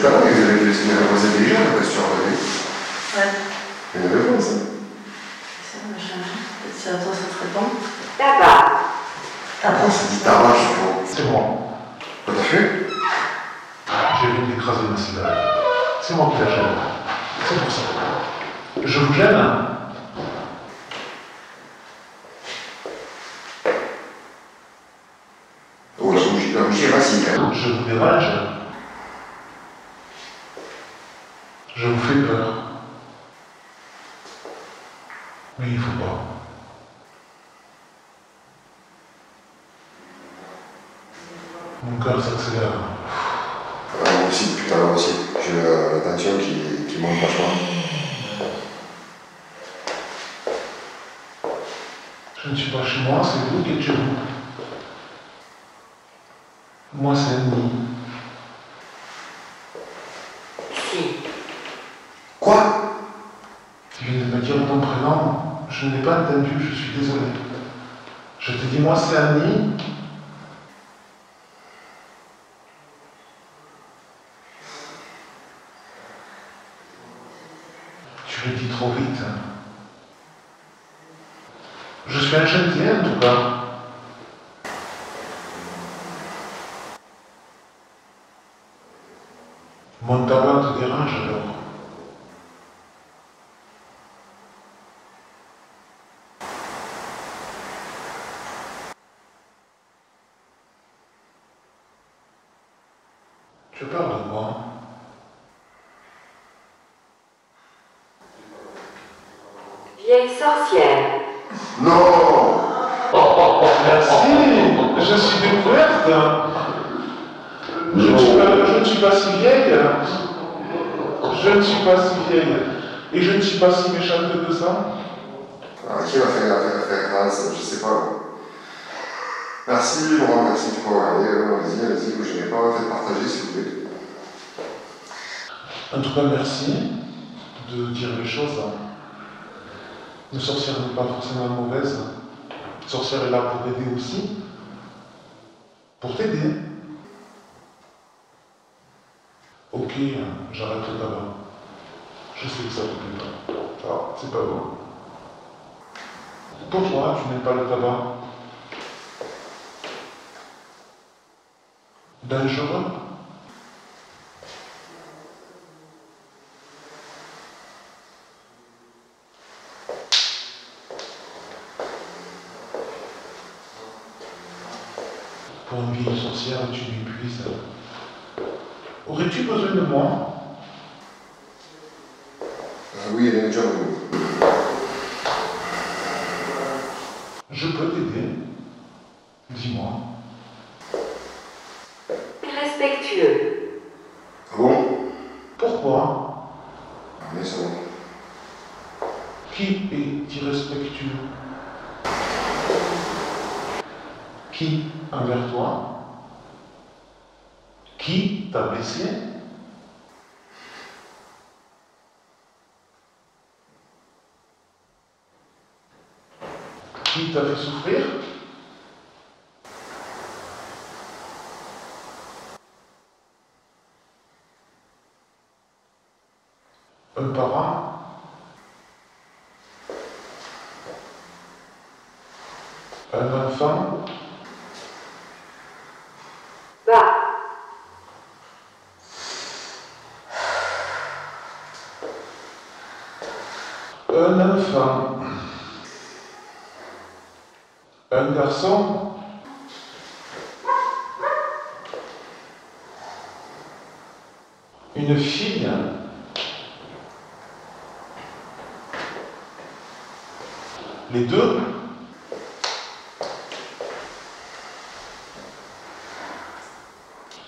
tout à l'heure, il y avait une réponse intelligente, la question à la vie. Ouais. Il y a une réponse, hein. C'est ça, machin. Peut-être si à toi ça te répond. Tabac. Pourquoi ça dit tabac, je crois? C'est moi. Quoi t'as fait? J'ai venu d'écraser ma cigarette. C'est moi qui la gêne. C'est pour ça. Je vous gêne, hein? Oh, la bougie est facile, hein. Je vous dérange. Je vous fais peur. Mais il faut pas. Mon cœur s'accélère. Moi aussi, depuis tout à l'heure aussi. J'ai la tension qui monte vachement. Je ne suis pas chez moi, c'est vous qui êtes chez vous. Moi, c'est ennemi. Si. Quoi? Tu viens de me dire ton prénom. Je ne l'ai pas entendu, je suis désolé. Je te dis, moi, c'est Annie. Tu le dis trop vite. Je suis enchanté, en tout cas. Mon tabac te dérange alors? Tu parles de quoi? Vieille sorcière. Non! Merci, je suis découverte. Je ne suis pas si vieille. Je ne suis pas si vieille. Et je ne suis pas si méchante que ça. Ah, qui va faire grâce? Je sais pas. Merci, Laurent, merci, tu peux regarder. Allez-y, vous gênez pas, faites partager s'il vous plaît. En tout cas, merci de dire les choses. Une sorcière n'est pas forcément mauvaise. Une sorcière est là pour aider aussi. Pour t'aider. Ok, j'arrête le tabac. Je sais que ça te plaît pas. Ah, c'est pas bon. Pourquoi tu n'aimes pas le tabac? Dangereux? Pour une vieille sorcière, tu m'épuises. Aurais-tu besoin de moi? Oui, elle est déjà venue. Je peux t'aider. Dis-moi. Respectueux. Ah bon? Pourquoi? Mais ça va. Qui est irrespectueux? Qui envers toi? Qui t'a blessé? Qui t'a fait souffrir? Un parent? Un enfant? Bas. Un enfant? Un garçon? Une fille? Les deux?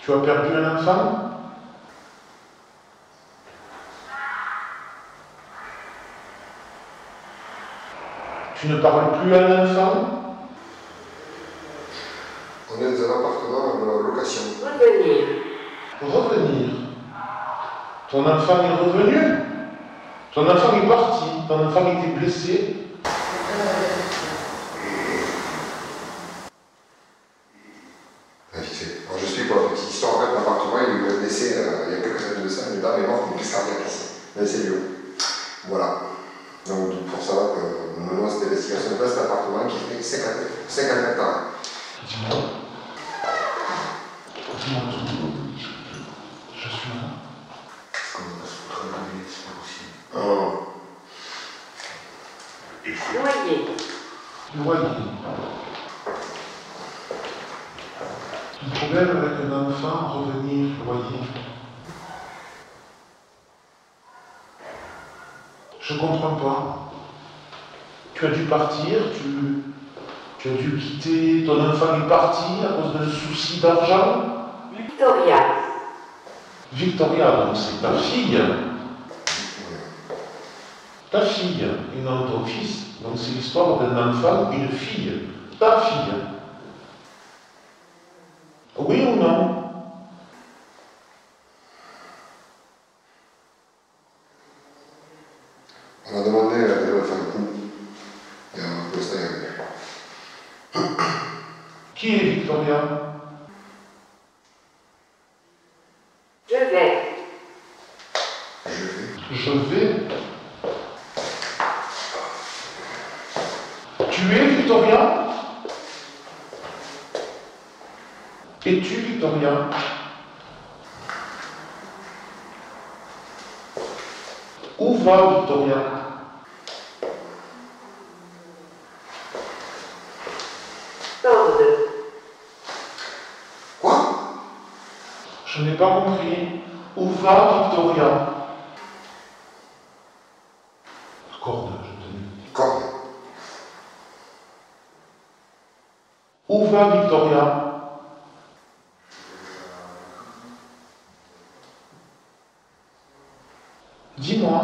Tu as perdu un enfant? Tu ne parles plus à un enfant? On est dans un appartement en location. Revenir. Revenir. Ton enfant est revenu? Ton enfant est parti? Ton enfant était blessé? Vite fait. Alors, je explique pour la petite histoire. En fait, l'appartement, il lui a laissé il y a quelques années de ça. ces lieux. Voilà. Donc pour ça que nous menons cette investigation de cet appartement qui fait 50 hectares. Dis-moi. Dis-moi tout. Je suis là. Comment on va se foutre la vie, c'est pas possible. Oh. Et c'est Loyer. Loyer. Un problème avec un enfant, revenir, loyer. Je comprends pas. Tu as dû partir, tu as dû quitter, ton enfant est parti à cause d'un souci d'argent. Victoria. Victoria, donc c'est ta fille. Ta fille, et non ton fils. Donc c'est l'histoire d'un enfant, une fille. Ta fille. Oui ou non? On a demandé de faire le coup. Et pour l'instant, il y a rien. Qui est Victoria? Je vais. Je vais. Tu es Victoria? Es-tu Victoria? Où va Victoria? Corde. Quoi? Je n'ai pas compris. Où va Victoria? Corde, je te dis. Corde. Où va Victoria? Dis-moi.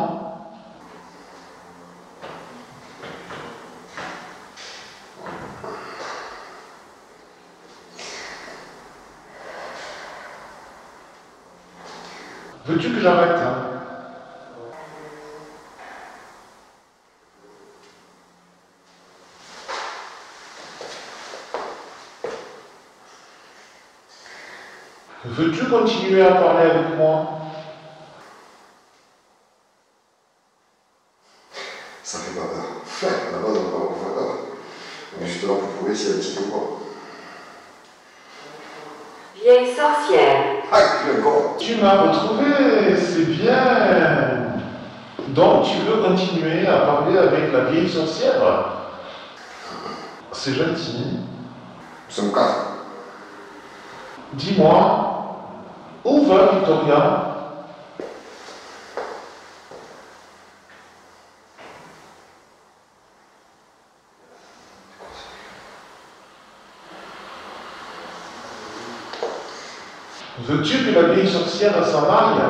Veux-tu que j'arrête hein? Veux-tu continuer à parler avec moi? Ça fait pas peur. À la base, on va pas faire peur. On est juste là pour prouver s'il y a un petit peu quoi. Vieille sorcière. Aïe, j'ai encore. Tu m'as retrouvé, c'est bien. Donc tu veux continuer à parler avec la vieille sorcière? C'est gentil. Nous sommes 4. Dis-moi, où va Victoria? Veux-tu que la vieille sorcière s'en aille?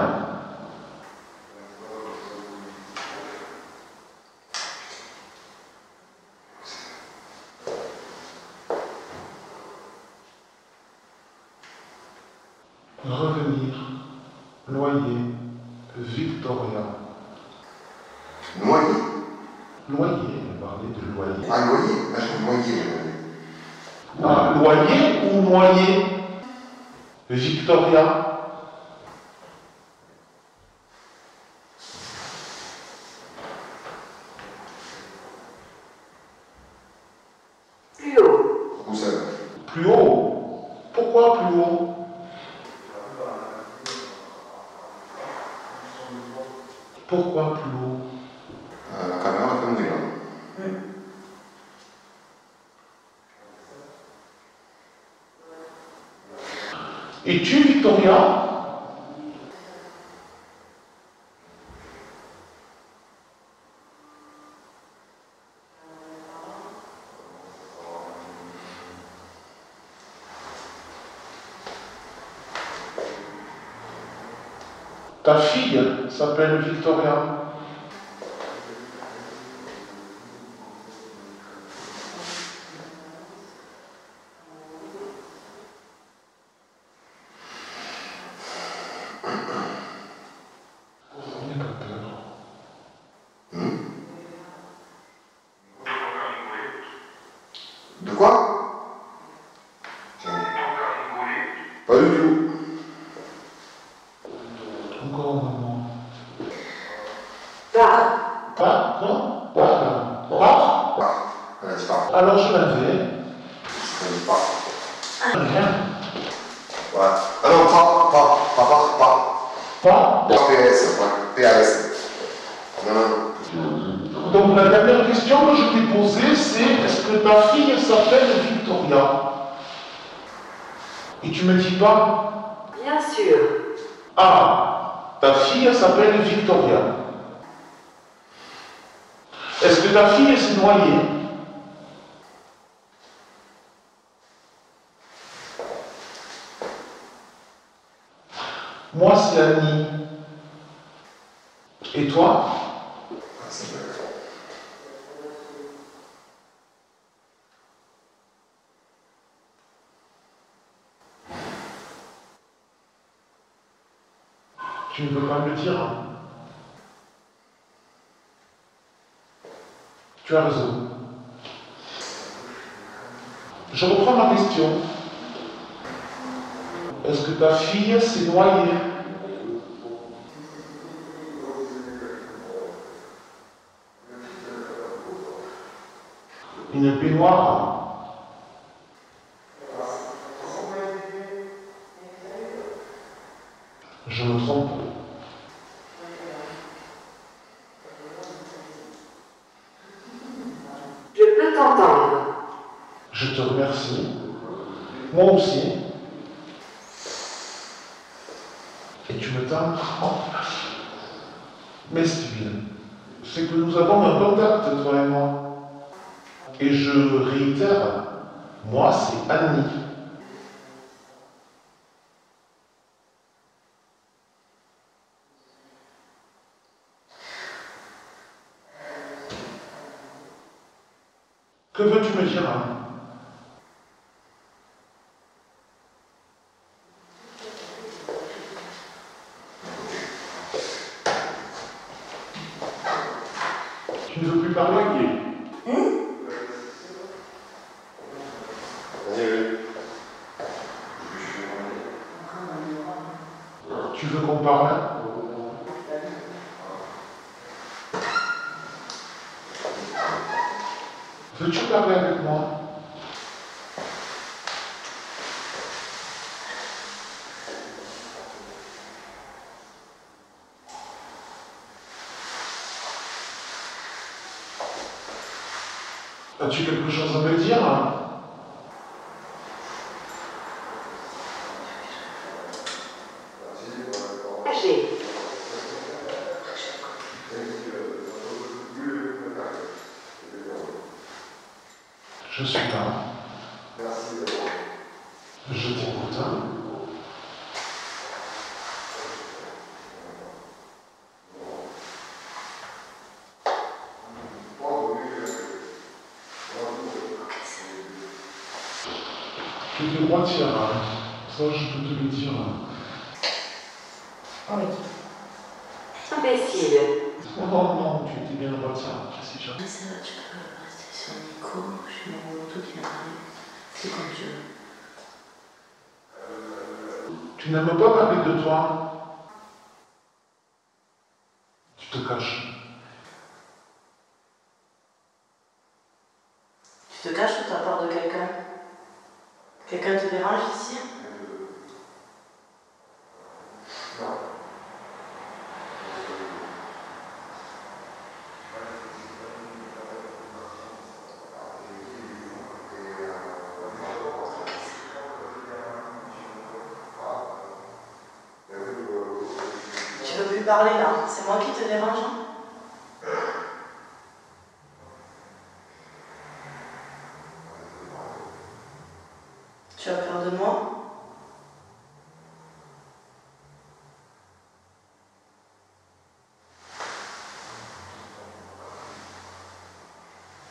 Revenir, loyer, Victoria. Noyer. Loyer, on parlait de loyer. Ah, noyer. Ah, j'ai noyer. Ah, loyer ou noyer? Victoria. Plus haut. Où ça va? Plus haut. Pourquoi plus haut? Pourquoi plus haut? La caméra fait mourir. Es-tu Victoria? Ta fille s'appelle Victoria. N'aie pas peur. De quoi? Pas du tout. Encore un moment. Va. Pas, non, pas, pas. Elle a dit pas. Alors je m'en vais. Elle dit pas. Rien. Ouais. Ah non, pas. Pas. PS, ouais. PAS. Non. Donc la dernière question que je t'ai posée, c'est est-ce que ta fille s'appelle Victoria? Et tu me dis pas? Bien sûr. Ah, ta fille s'appelle Victoria. Est-ce que ta fille s'est noyée? Moi, c'est Annie. Et toi? Ah, c'est vrai. Tu ne peux pas me le dire. Hein. Tu as raison. Je reprends ma question. Est-ce que ta fille s'est noyée? Une baignoire. Je me trompe. Je peux t'entendre. Je te remercie. Moi aussi. Et tu me tends. Oh. Mais Steven, c'est que nous avons un contact, toi et moi. Et je réitère, moi c'est Annie. Que veux-tu me dire? Hein? Tu ne veux plus parler? Tu veux qu'on parle? Veux-tu parler avec moi? As-tu quelque chose à me dire? Hein? Âgé. Je suis là. Je t'écoute. Hein? Tu te retireras. Ça, je peux te le dire. Oui. Imbécile. Oh non, tu étais bien retiré. Si jamais. Mais ça va, tu peux rester sur Nico. Je suis dans mon auto qui vient d'arriver. C'est comme tu veux. Tu n'aimes pas parler de toi. Tu te caches. Tu te caches ou t'as peur de quelqu'un? Quelqu'un te dérange ici? Tu veux plus parler là? C'est moi qui te dérange? Tu as peur de moi?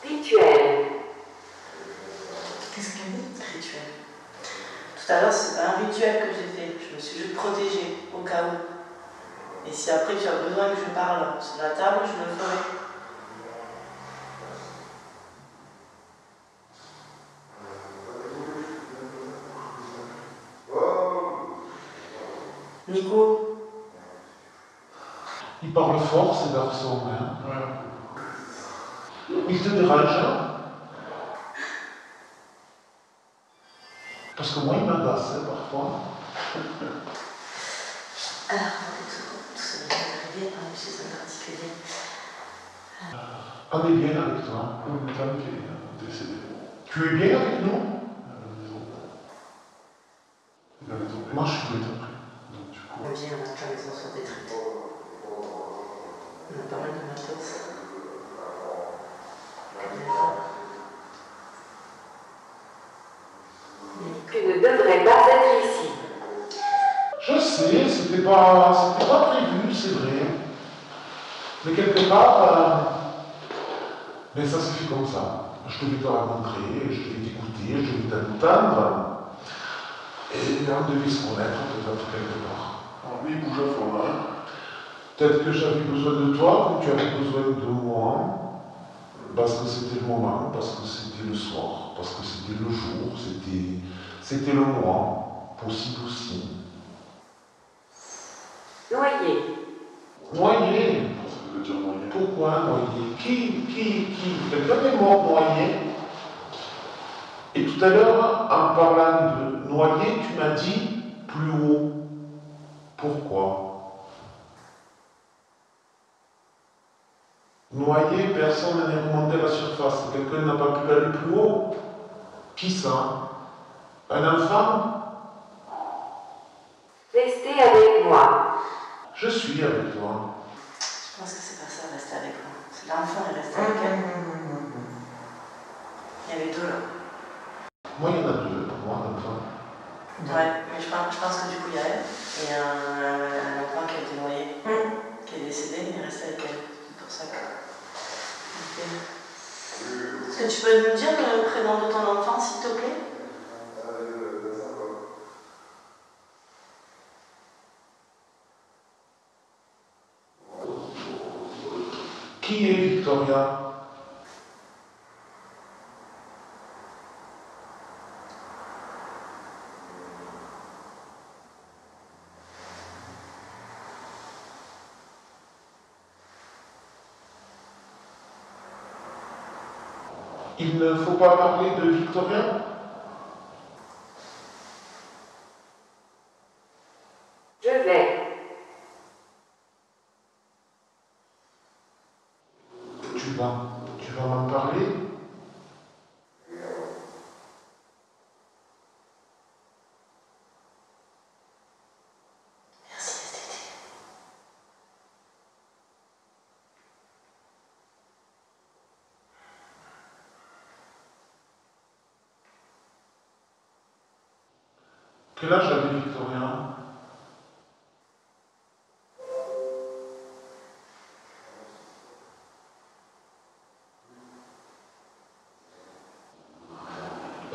Rituel. Qu'est-ce qu'elle dit? Rituel. Tout à l'heure, c'est pas un rituel que j'ai fait. Je me suis juste protégée au cas où. Et si après tu as besoin que je parle sur la table, je le ferai. Nico, parle fort, ces garçons. Hein. Il te dérange, hein? Parce que moi, il m'agace, hein, parfois. Alors, tout ça vient d'arriver, chez un particulier. On est bien avec toi. Une femme qui est décédée. Tu es bien avec nous? À la maison. À la maison. Moi, je suis bien après. Donc, du coup. On vient, on a plein maison sur des traités. On a pas mal de matos. Tu ne devrais pas être ici. Je sais, c'était pas prévu, c'est vrai. Mais quelque part, mais ça se fait comme ça. Je devais te rencontrer, je devais t'écouter, je devais t'entendre. Et on devait se connaître peut-être quelque part. Alors, lui, il bouge à fond, là. Peut-être que j'avais besoin de toi, comme tu avais besoin de moi. Parce que c'était le moment, parce que c'était le soir, parce que c'était le jour, c'était le mois, possible aussi. Noyer. Noyer. Ça veut dire moyen. Pourquoi noyer? Qui? Quelqu'un est mort noyé. Et tout à l'heure, en parlant de noyer, tu m'as dit plus haut. Pourquoi? Noyé, personne n'est remonté à la surface. Quelqu'un n'a pas pu aller plus haut. Qui ça? Un enfant? Restez avec moi. Je suis avec toi. Je pense que c'est pas ça, rester avec moi. C'est l'enfant est resté avec elle. Il y avait deux là. Moi, il y en a deux, pour moi, d'enfants. Ouais, mais je pense que du coup il y a elle et un enfant qui a été noyé, qui est décédé, il est resté avec elle. C'est pour ça que. Est-ce que tu peux nous dire le prénom de ton enfant, s'il te plaît? Qui est Victoria? Il ne faut pas parler de Victoria? Je vais. Tu vas m'en parler? Merci, STT. Quel âge avait Victoria?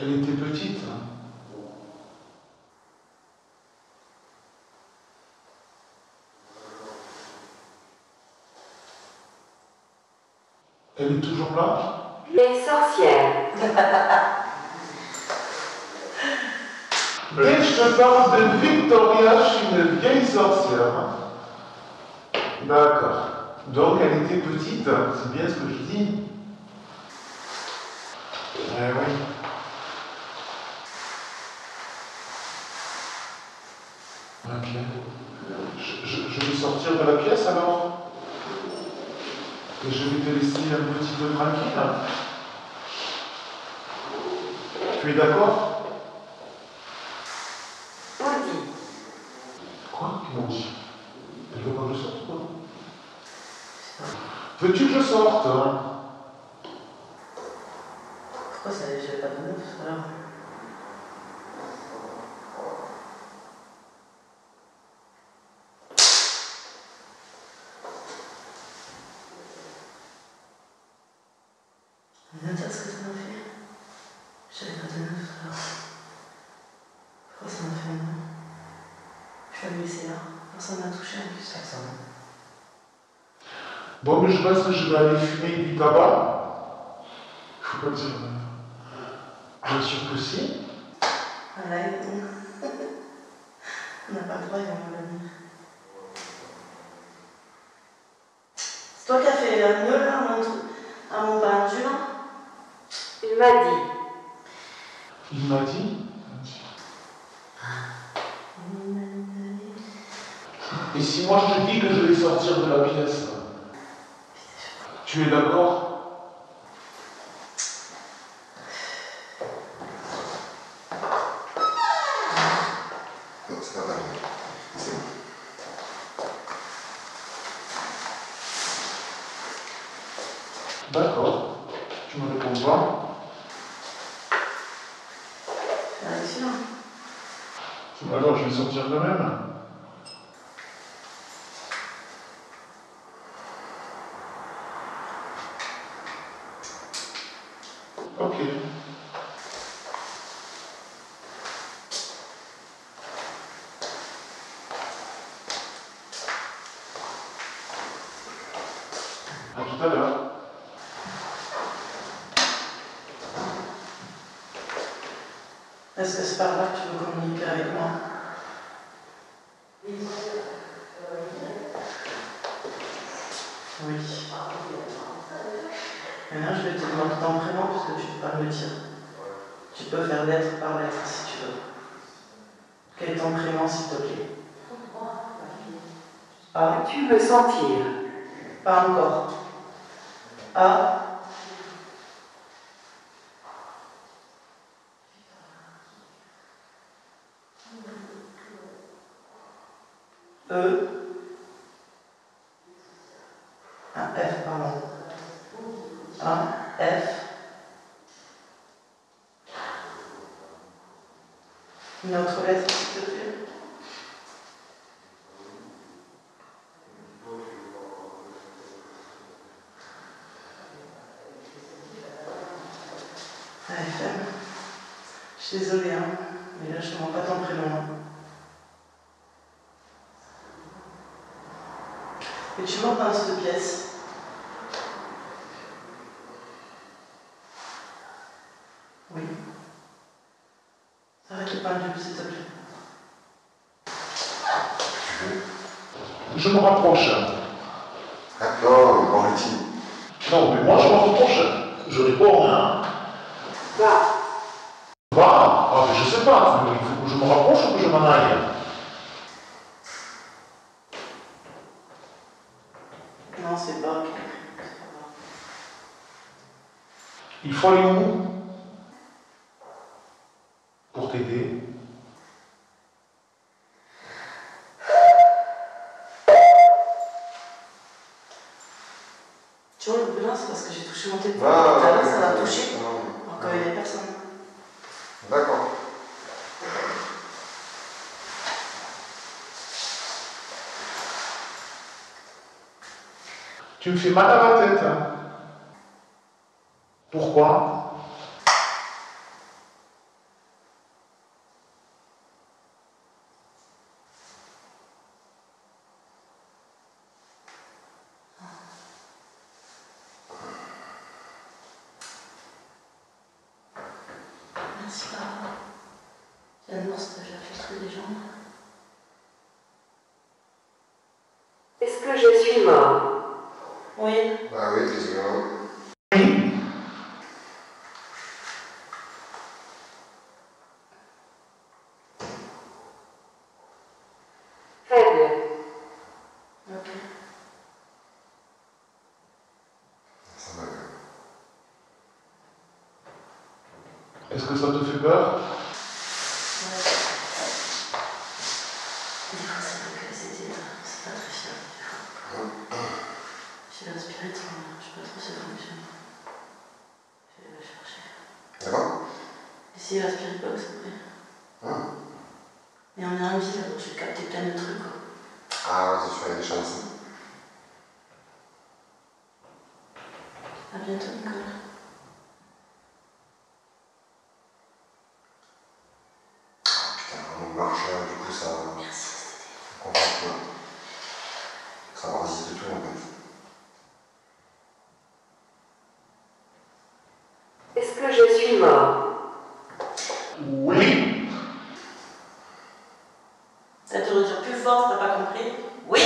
Elle était petite. Hein. Elle est toujours là? Les sorcières. Dès que je te parle de Victoria, je suis une vieille sorcière. Hein. D'accord. Donc elle était petite, hein. C'est bien ce que je dis. Eh oui. Ok. Je vais sortir de la pièce alors. Et je vais te laisser un petit peu tranquille. Hein. Tu es d'accord? Maudit. Quoi? Qui m'ont dit? Elle veut pas que je sorte, quoi? Veux-tu que je sorte? Hein? Pourquoi ça n'avait pas de neuf alors? On va dire ce que ça m'a fait. J'avais pas de neuf alors. Pourquoi ça m'a fait un an? Je suis laissé là. Personne m'a touché en plus, personne. Bon, mais je pense que je vais aller fumer du tabac. Faut pas dire. Bien sûr que si. Voilà, et bon. On n'a pas le droit, ils vont me le dire. toi qui as fait un nœud là à mon pendule. Il m'a dit. Il m'a dit. Et si moi je te dis que je vais sortir de la pièce, tu es d'accord? Non, c'est pas mal. C'est bon. D'accord. Tu me réponds pas? Excellent. Alors je vais sortir quand même. Ok. À tout à l'heure. Est-ce que c'est par là que tu veux communiquer avec moi? Oui. Maintenant, je vais te demander ton prénom puisque tu ne peux pas me le dire. Tu peux faire lettre par lettre si tu veux. Quel est ton prénom, s'il te plaît? A. Tu me sentir. Pas encore. A. E. Ah, F, pardon. A, F. Une autre lettre, s'il te plaît. AFM. Je suis désolée, hein, mais là je ne demande pas ton prénom. Et tu montes dans cette pièce. Oui. Arrête le pendule, s'il te plaît. Je me rapproche. Ah, non, Mauriti. Non, mais moi je me rapproche. Je réponds. Hein. Va. Va. Ah, mais je sais pas. Il faut que je me rapproche ou que je m'en aille. Non, c'est pas ok. Il faut aller où? Pour t'aider. Tu vois, le brûlant, c'est parce que j'ai touché mon téléphone. Ah, Tout à l'heure, ça l'a touché. non. Alors qu'il n'y avait personne. D'accord. Tu me fais mal à la tête. Hein. Pourquoi? Merci, papa. C'est un ours que j'ai fait trouver des jambes. Est-ce que je suis mort? Oui. Ah oui, désolé. Faible. Ok. Ça va. Est-ce que ça te fait peur? Ouais. Des fois, c'est vrai que c'est pas très fiable. J'ai l'aspirateur, je sais pas trop si ça fonctionne. Je vais le chercher. D'accord? Essayez l'aspirateur, s'il vous plaît. Et on est en ville, alors j'ai capté plein de trucs. Quoi. Ah ouais, c'est sûr, il y a des chances. À bientôt, Nicolas. Putain, on marche, du coup, ça. Merci, On va tout. Ça va résister tout, en fait. Est-ce que je suis mort? Oui. T'as dû redire plus fort, t'as pas compris? Oui.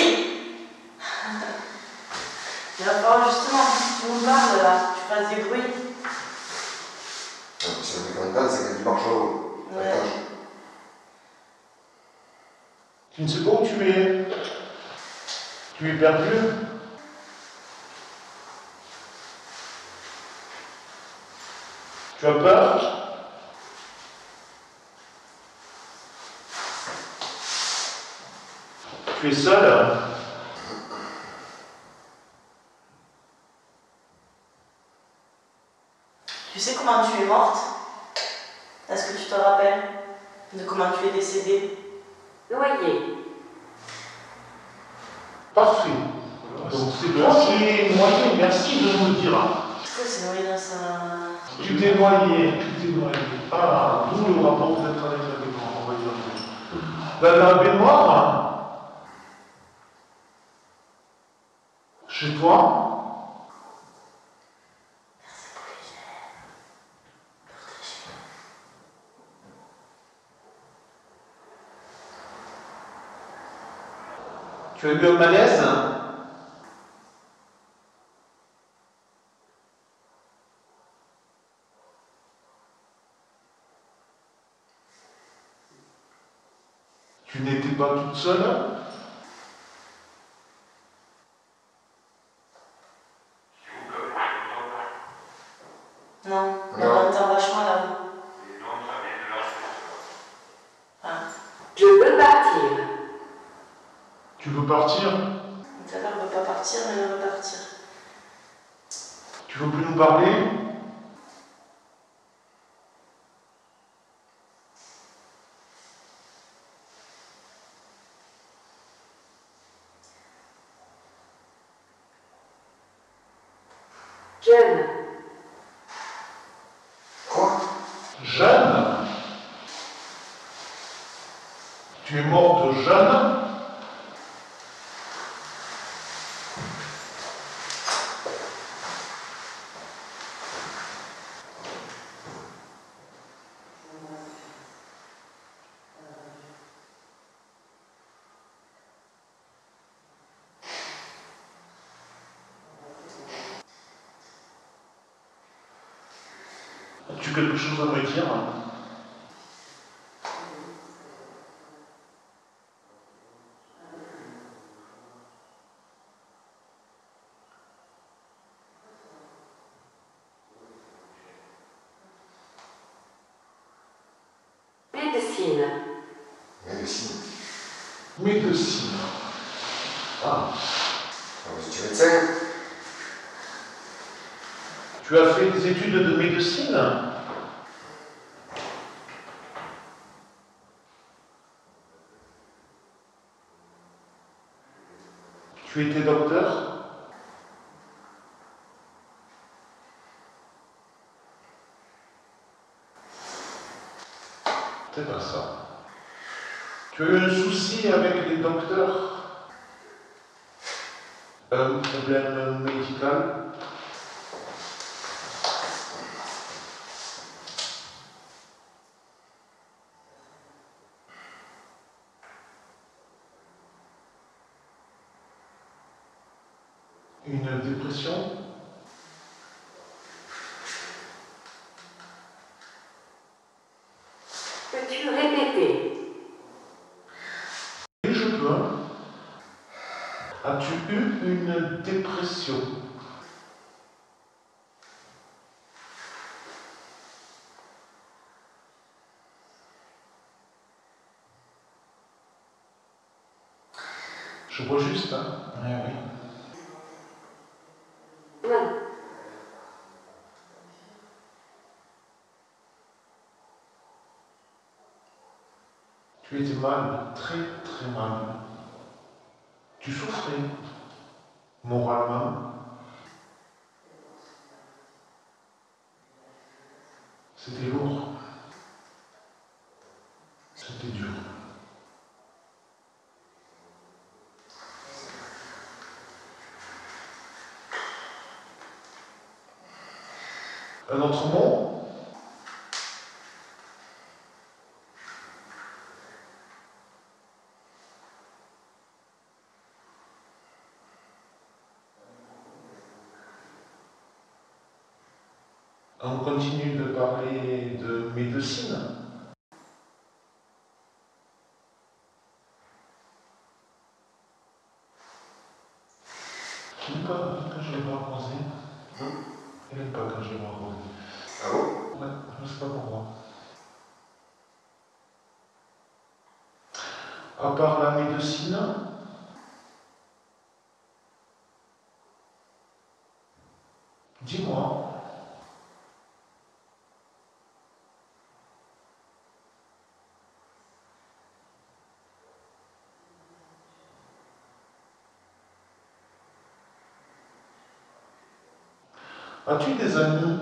Bien Non, justement, tu nous parles là, tu fasses des bruits. Si on est quand même c'est qu'il y a du marche en haut. Ouais. Tu ne sais pas où tu es. Tu es perdu. Tu as peur? Tu es seul? Tu sais comment tu es morte? Est-ce que tu te rappelles de comment tu es décédée? Noyé. Parfait. Donc c'est toi qui es noyé. Merci de nous le dire. Pourquoi c'est noyé dans sa... Tu t'es noyé. Ah, d'où le rapport d'être avec la baignoire, on va dire. La baignoire, chez toi, tu as eu un malaise? Tu n'étais pas toute seule? Non, on entend vachement là-haut. Ah. Je veux partir. Tu veux partir? Tout à l'heure, elle ne veut pas partir, mais elle veut partir. Tu veux plus nous parler? Jeune. Quoi? Jeune? Tu es morte jeune? As-tu quelque chose à me dire? Médecine. Médecine. Médecine. Ah. Vous êtes médecin? Tu as fait des études de médecine? Tu étais docteur? C'est pas ça. Tu as eu un souci avec les docteurs? Un problème médical? Une dépression? Peux-tu répéter? Oui, je peux. As-tu eu une dépression? Je vois juste, hein? Oui, oui. Non. Tu étais mal, très très mal. Tu souffrais, moralement. C'était lourd. C'était dur. Un autre mot? On continue de parler de médecine. Tu n'aimes pas quand je les vois croiser? Elle n'aime pas quand je les vois croiser. Ah bon? Ouais, je sais pas pourquoi. À part la médecine, dis-moi. As-tu des amis?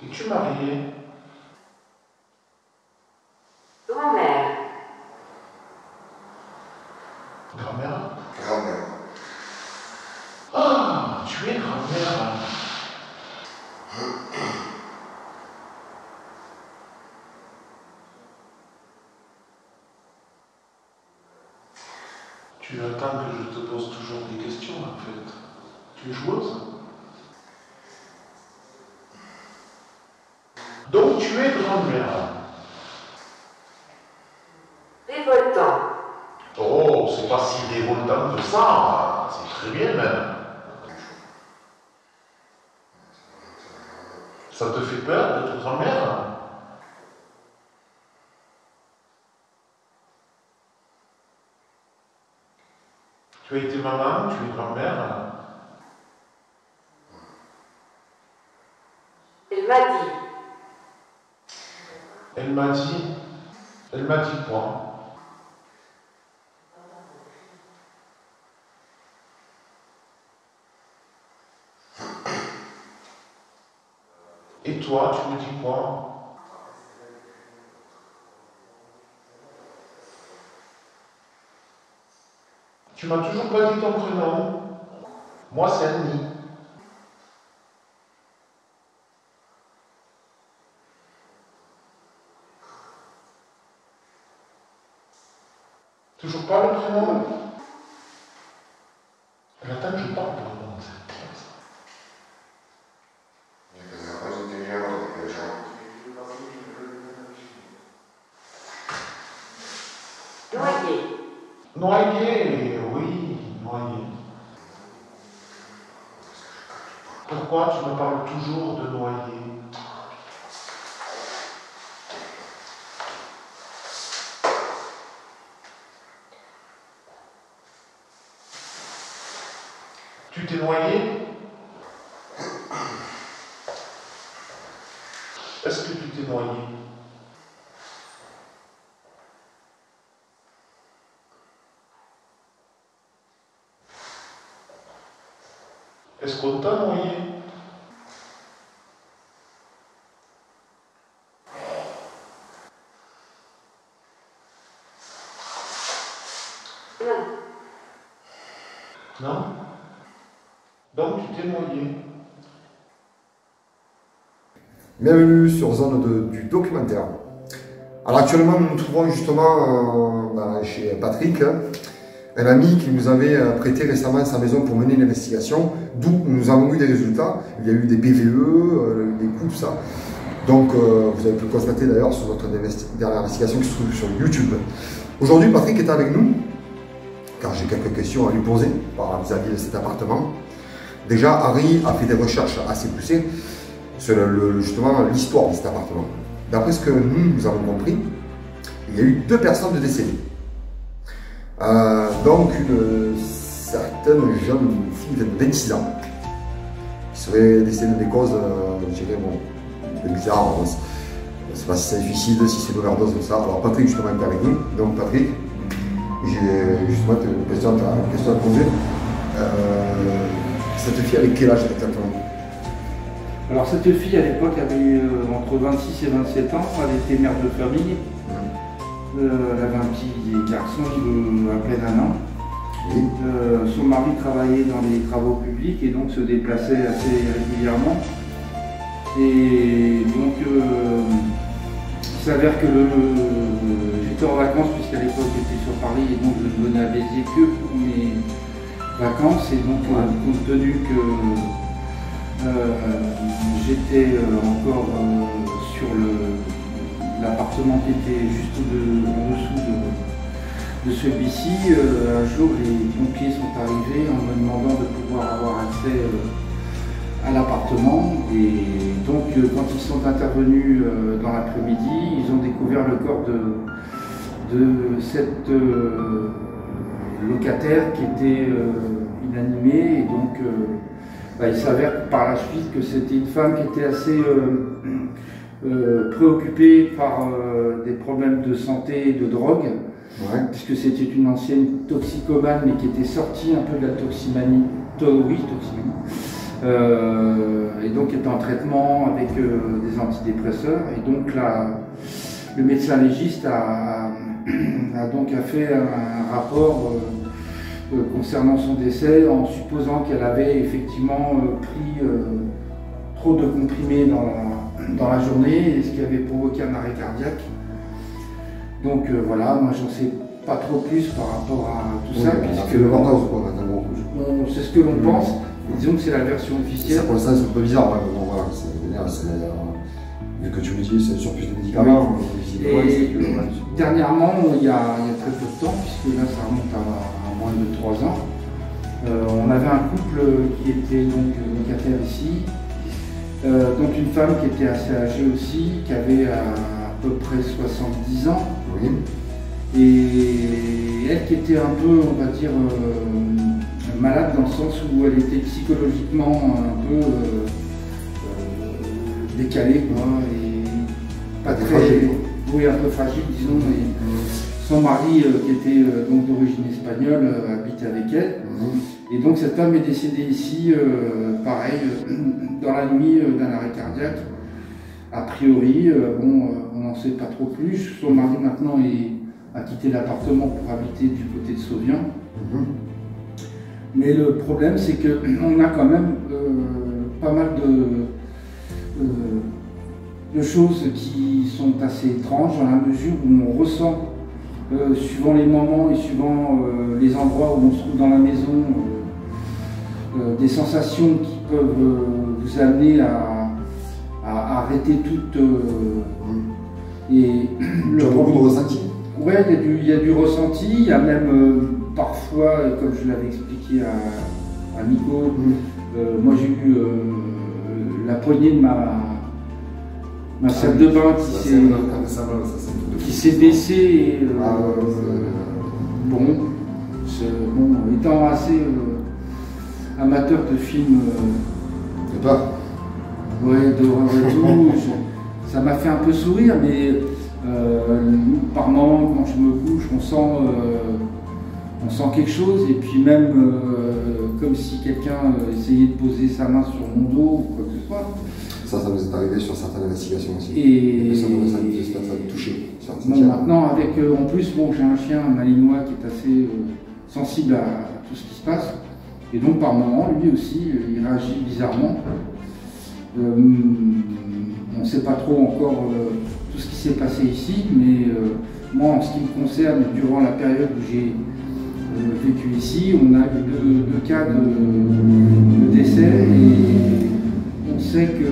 Es-tu marié? Grand-mère. Grand-mère? Grand-mère. Ah, tu es grand-mère. Tu attends que je te pose toujours des questions en fait. Tu es joueuse? Donc tu es grand-mère. Révoltant. Oh, c'est pas si révoltant que ça. C'est très bien même. Ça te fait peur d'être grand-mère? Tu as été maman, tu es grand-mère. Elle m'a dit. Elle m'a dit. Elle m'a dit quoi? Et toi, tu me dis quoi? Tu m'as toujours pas dit ton prénom. Moi, c'est Annie. Toujours pas le prénom? Elle attend que je parle pour le nom, c'est clair ça. Noyer. Noyer, oui, noyer. Pourquoi tu me parles toujours de noyer? Tu t'es noyé? Est-ce que tu t'es noyé? Est-ce qu'on t'a noyé? Non. Non? Donc tu t'es noyé. Bienvenue sur Zone du documentaire. Alors actuellement nous nous trouvons justement chez Patrick, un ami qui nous avait prêté récemment sa maison pour mener une investigation, d'où nous avons eu des résultats. Il y a eu des PVE, des coûts, tout ça. Donc vous avez pu le constater d'ailleurs sur notre dernière investigation qui se trouve sur YouTube. Aujourd'hui Patrick est avec nous, car j'ai quelques questions à lui poser vis-à-vis de cet appartement. Déjà, Harry a fait des recherches assez poussées sur justement l'histoire de cet appartement. D'après ce que nous avons compris, il y a eu 2 personnes décédées. Donc une certaine jeune fille de 26 ans qui serait décédée des causes, je dirais, bon, bizarres. Je ne sais pas si c'est un suicide, si c'est une overdose ou ça. Alors Patrick justement est avec nous. Donc Patrick, j'ai justement une question à te poser. Cette fille avait quel âge exactement? Alors cette fille à l'époque avait entre 26 et 27 ans, elle était mère de famille. Elle avait un petit garçon à peine 1 an. Oui. Son mari travaillait dans les travaux publics et donc se déplaçait assez régulièrement. Et donc il s'avère que j'étais en vacances, puisqu'à l'époque j'étais sur Paris, et donc je ne venais à Béziers que pour mes vacances, et donc compte tenu que j'étais encore sur l'appartement qui était juste en dessous de celui-ci, un jour les pompiers sont arrivés en me demandant de pouvoir avoir accès à l'appartement, et donc quand ils sont intervenus dans l'après-midi, ils ont découvert le corps de cette locataire qui était inanimée, et donc il s'avère par la suite que c'était une femme qui était assez préoccupée par des problèmes de santé et de drogue, puisque c'était une ancienne toxicomane mais qui était sortie un peu de la toximanie, et donc était en traitement avec des antidépresseurs, et donc le médecin légiste a fait un rapport concernant son décès, en supposant qu'elle avait effectivement pris trop de comprimés dans la journée, ce qui avait provoqué un arrêt cardiaque. Donc voilà, moi j'en sais pas trop plus par rapport à tout ça, puisque c'est ce que l'on pense. Disons que c'est la version officielle. Ça pour l'instant c'est un peu bizarre, ouais, bon, voilà, vu que tu me dis c'est sur plus de médicaments. Et dernièrement, il y a très peu de temps, puisque là ça remonte à moins de 3 ans, on avait un couple qui était donc locataire ici, donc une femme qui était assez âgée aussi, qui avait à peu près 70 ans, et elle qui était un peu, on va dire, malade dans le sens où elle était psychologiquement un peu décalée, quoi, et pas très fragile. Oui, un peu fragile, disons. Et son mari, qui était donc d'origine espagnole, habitait avec elle. Et donc cette femme est décédée ici, pareil, dans la nuit d'un arrêt cardiaque. A priori, on n'en sait pas trop plus. Son mari maintenant a quitté l'appartement pour habiter du côté de Sauvian. Mais le problème, c'est qu'on a quand même pas mal de choses qui sont assez étranges, dans la mesure où on ressent, suivant les moments et suivant les endroits où on se trouve dans la maison, des sensations qui peuvent vous amener à arrêter toute... et tu as beaucoup de ressenti? Oui, il y a du ressenti, il y a même parfois, comme je l'avais expliqué à Nico, moi j'ai eu la poignée de ma salle de bain qui s'est baissée, et étant assez amateur de films d'horreur et tout, ça m'a fait un peu sourire, mais par moments quand je me couche on sent quelque chose, et puis même comme si quelqu'un essayait de poser sa main sur mon dos ou quoi que ce soit. Ça nous est arrivé sur certaines investigations aussi. Et ça nous a touché. Bon, maintenant, avec en plus, j'ai un chien, un malinois, qui est assez sensible à tout ce qui se passe. Et donc, par moments, lui aussi, il réagit bizarrement. On ne sait pas trop encore tout ce qui s'est passé ici, mais moi, en ce qui me concerne, durant la période où j'ai vécu ici, on a eu deux cas de décès, et on sait que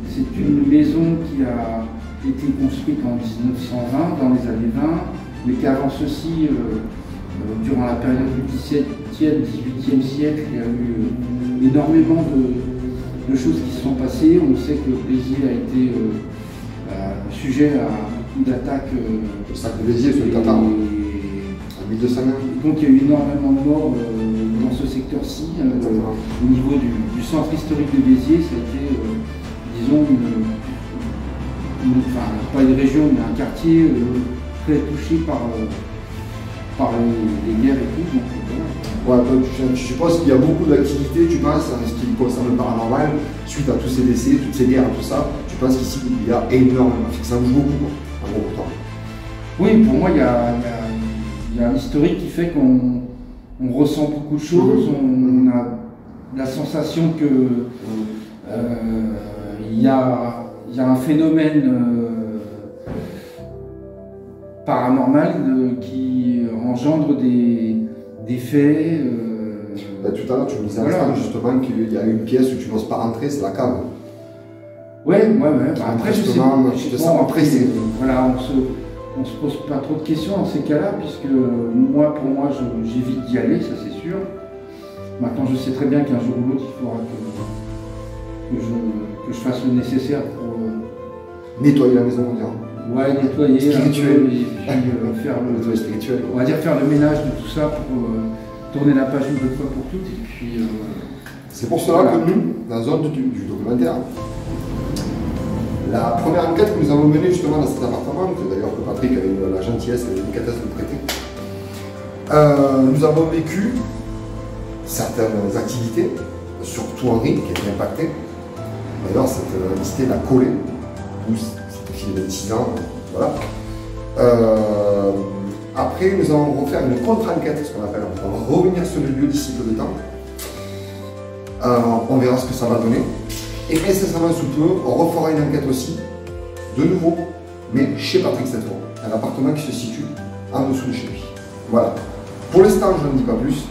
c'est une maison qui a été construite en 1920, dans les années 20, mais qu'avant ceci, durant la période du XVIIe, XVIIIe siècle, il y a eu énormément de choses qui se sont passées. On sait que Béziers a été sujet à beaucoup d'attaques. Le sac de Béziers, c'est le Tatar, en 1200. Donc il y a eu énormément de morts dans ce secteur-ci. Au niveau du centre historique de Béziers, ça a été, disons, pas une région, mais un quartier très touché par les guerres et tout. Donc, voilà. Je suppose qu'il y a beaucoup d'activités, tu penses, en ce qui concerne le paranormal, suite à tous ces décès, toutes ces guerres, tout ça, tu penses qu'ici il y a énormément, ça bouge beaucoup, en gros, pour toi. Oui, pour moi, il y a un historique qui fait qu'on ressent beaucoup de choses, on a la sensation que il y a un phénomène paranormales qui engendrent des faits. Tout à l'heure, tu me disais Voilà. justement qu'il y a une pièce où tu n'oses pas rentrer, c'est la cave. Ouais. Bah, après, je sais Justement, pas. tu te Bon, sens après, pressé. voilà, on se pose pas trop de questions dans ces cas-là, puisque moi, pour moi, j'évite d'y aller, ça c'est sûr. Maintenant, je sais très bien qu'un jour ou l'autre, il faudra que je fasse le nécessaire pour Nettoyer la maison, on dirait. nettoyer un Spirituel. peu et puis faire Nettoyer spirituel. on va dire faire le ménage de tout ça pour tourner la page une bonne fois pour toutes. Et puis, C'est pour cela Voilà. que nous, dans la zone du documentaire, la première enquête que nous avons menée justement dans cet appartement, que d'ailleurs que Patrick avait eu la gentillesse et la délicatesse de nous prêter, nous avons vécu certaines activités, surtout Henri qui a été impacté. D'ailleurs, cette liste l'a collé, d'où cette fille de 6 ans, voilà. Après, nous allons refaire une contre-enquête, ce qu'on appelle. On va revenir sur le lieu d'ici peu de temps. On verra ce que ça va donner. Et incessamment sous peu, on refera une enquête aussi, de nouveau, mais chez Patrick cette fois. Un appartement qui se situe en dessous de chez lui. Voilà. Pour l'instant, je ne dis pas plus.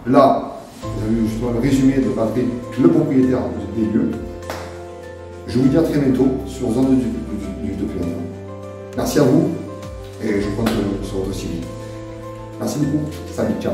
Là, vous avez vu justement le résumé de Patrick, le propriétaire des lieux. Je vous dis à très bientôt sur Zone du documentaire. Merci à vous et je compte sur votre suivi. Merci beaucoup. Salut, ciao.